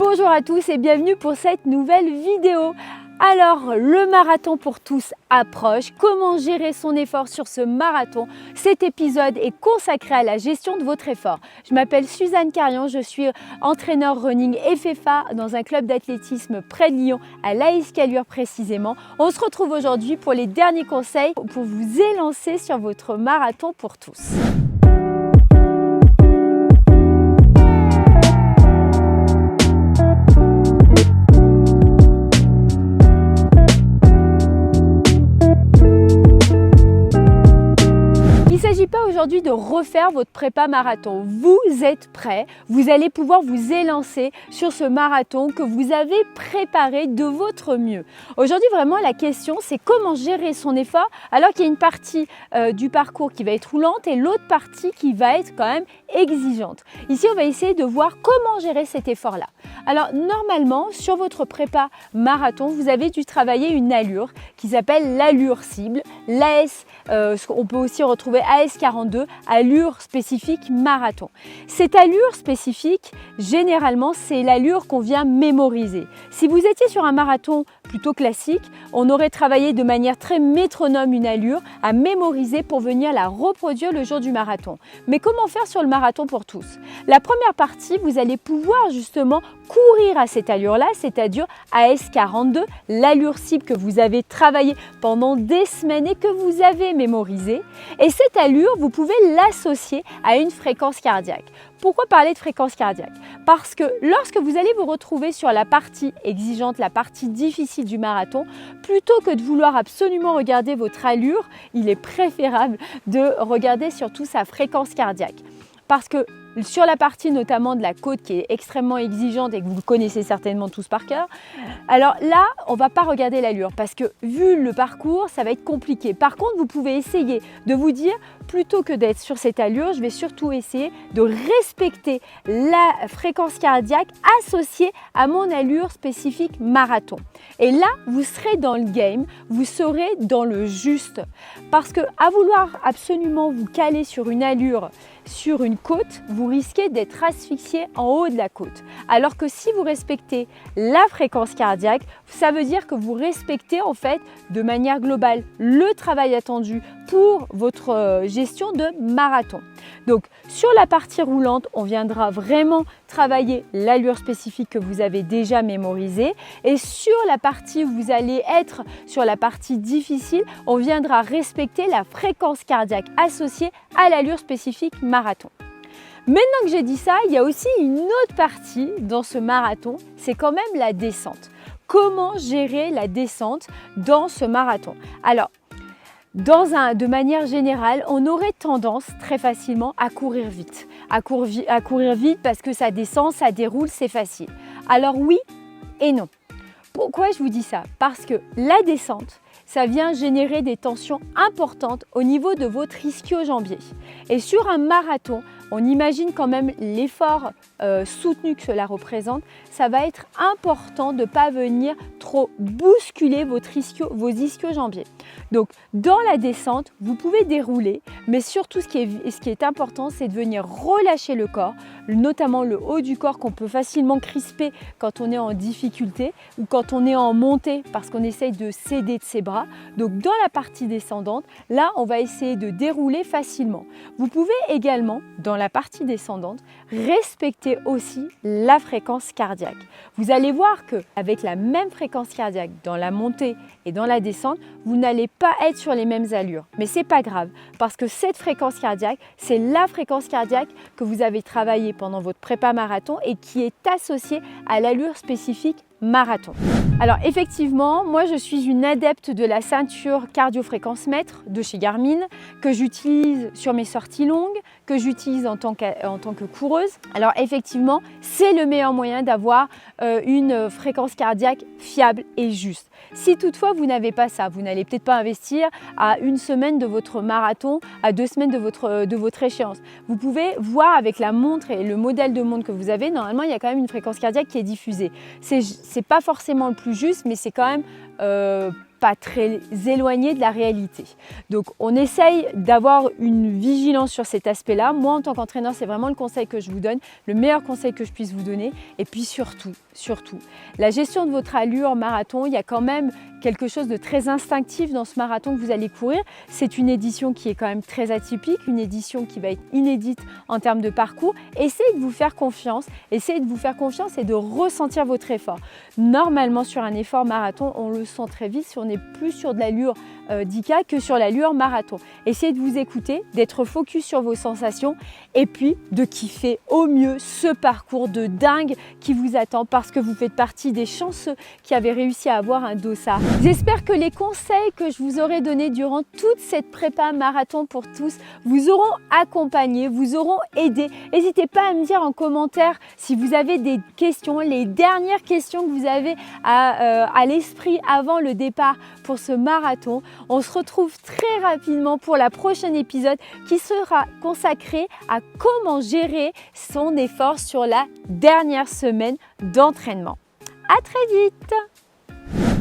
Bonjour à tous et bienvenue pour cette nouvelle vidéo. Alors, le marathon pour tous approche. Comment gérer son effort sur ce marathon? Cet épisode est consacré à la gestion de votre effort. Je m'appelle Suzanne Carion, je suis entraîneur running FFA dans un club d'athlétisme près de Lyon, à l'AS Callure précisément. On se retrouve aujourd'hui pour les derniers conseils pour vous élancer sur votre marathon pour tous. Il ne s'agit pas aujourd'hui de refaire votre prépa marathon. Vous êtes prêts, vous allez pouvoir vous élancer sur ce marathon que vous avez préparé de votre mieux. Aujourd'hui, vraiment, la question, c'est comment gérer son effort alors qu'il y a une partie du parcours qui va être roulante et l'autre partie qui va être quand même exigeante. Ici, on va essayer de voir comment gérer cet effort-là. Alors, normalement, sur votre prépa marathon, vous avez dû travailler une allure qui s'appelle l'allure cible, l'AS, on peut aussi retrouver AS42, allure spécifique marathon. Cette allure spécifique, généralement, c'est l'allure qu'on vient mémoriser. Si vous étiez sur un marathon plutôt classique, on aurait travaillé de manière très métronome une allure à mémoriser pour venir la reproduire le jour du marathon. Mais comment faire sur le marathon pour tous? La première partie, vous allez pouvoir justement courir à cette allure-là, c'est-à-dire AS42, l'allure cible que vous avez travaillé pendant des semaines et que vous avez mémorisée. Et cette allure, vous pouvez l'associer à une fréquence cardiaque. Pourquoi parler de fréquence cardiaque? Parce que lorsque vous allez vous retrouver sur la partie exigeante, la partie difficile du marathon, plutôt que de vouloir absolument regarder votre allure, il est préférable de regarder surtout sa fréquence cardiaque. Parce que sur la partie notamment de la côte qui est extrêmement exigeante et que vous connaissez certainement tous par cœur, alors là, on ne va pas regarder l'allure parce que vu le parcours, ça va être compliqué. Par contre, vous pouvez essayer de vous dire, plutôt que d'être sur cette allure, je vais surtout essayer de respecter la fréquence cardiaque associée à mon allure spécifique marathon. Et là, vous serez dans le game, vous serez dans le juste. Parce que à vouloir absolument vous caler sur une allure, sur une côte, vous risquez d'être asphyxié en haut de la côte. Alors que si vous respectez la fréquence cardiaque, ça veut dire que vous respectez en fait de manière globale le travail attendu pour votre gestion de marathon. Donc sur la partie roulante, on viendra vraiment travailler l'allure spécifique que vous avez déjà mémorisée et sur la partie où vous allez être sur la partie difficile, on viendra respecter la fréquence cardiaque associée à l'allure spécifique marathon. Maintenant que j'ai dit ça, il y a aussi une autre partie dans ce marathon, c'est quand même la descente. Comment gérer la descente dans ce marathon? Alors, de manière générale, on aurait tendance très facilement à courir vite. À courir vite parce que ça descend, ça déroule, c'est facile. Alors oui et non. Pourquoi je vous dis ça? Parce que la descente, ça vient générer des tensions importantes au niveau de votre ischio-jambier. Et sur un marathon, on imagine quand même l'effort soutenu que cela représente. Ça va être important de ne pas venir trop bousculer vos ischio-jambiers. Donc, dans la descente, vous pouvez dérouler, mais surtout ce qui est important, c'est de venir relâcher le corps, notamment le haut du corps qu'on peut facilement crisper quand on est en difficulté ou quand on est en montée parce qu'on essaye de s'aider de ses bras. Donc, dans la partie descendante, là, on va essayer de dérouler facilement. Vous pouvez également, dans la partie descendante, respecter aussi la fréquence cardiaque. Vous allez voir qu'avec la même fréquence cardiaque dans la montée et dans la descente, vous n'allez pas être sur les mêmes allures. Mais ce n'est pas grave parce que cette fréquence cardiaque, c'est la fréquence cardiaque que vous avez travaillée pendant votre prépa marathon et qui est associée à l'allure spécifique marathon. Alors effectivement, moi je suis une adepte de la ceinture cardio-fréquence mètre de chez Garmin que j'utilise sur mes sorties longues, que j'utilise en tant que coureuse. Alors effectivement, c'est le meilleur moyen d'avoir une fréquence cardiaque fiable et juste. Si toutefois vous n'avez pas ça, vous n'allez peut-être pas investir à une semaine de votre marathon, à 2 semaines de votre échéance. Vous pouvez voir avec la montre et le modèle de montre que vous avez, normalement il y a quand même une fréquence cardiaque qui est diffusée. C'est pas forcément le plus juste, mais c'est quand même pas très éloigné de la réalité. Donc on essaye d'avoir une vigilance sur cet aspect-là. Moi en tant qu'entraîneur, c'est vraiment le conseil que je vous donne, le meilleur conseil que je puisse vous donner. Et puis surtout, la gestion de votre allure marathon, il y a quand même quelque chose de très instinctif dans ce marathon que vous allez courir. C'est une édition qui est quand même très atypique, une édition qui va être inédite en termes de parcours. Essayez de vous faire confiance, et de ressentir votre effort. Normalement, sur un effort marathon, on le sent très vite si on est plus sur de l'allure 10K que sur l'allure marathon. Essayez de vous écouter, d'être focus sur vos sensations et puis de kiffer au mieux ce parcours de dingue qui vous attend parce que vous faites partie des chanceux qui avaient réussi à avoir un dossard. J'espère que les conseils que je vous aurai donnés durant toute cette prépa marathon pour tous vous auront accompagné, vous auront aidé. N'hésitez pas à me dire en commentaire si vous avez des questions, les dernières questions que vous avez à l'esprit avant le départ pour ce marathon. On se retrouve très rapidement pour la prochaine épisode qui sera consacré à comment gérer son effort sur la dernière semaine d'entraînement. À très vite!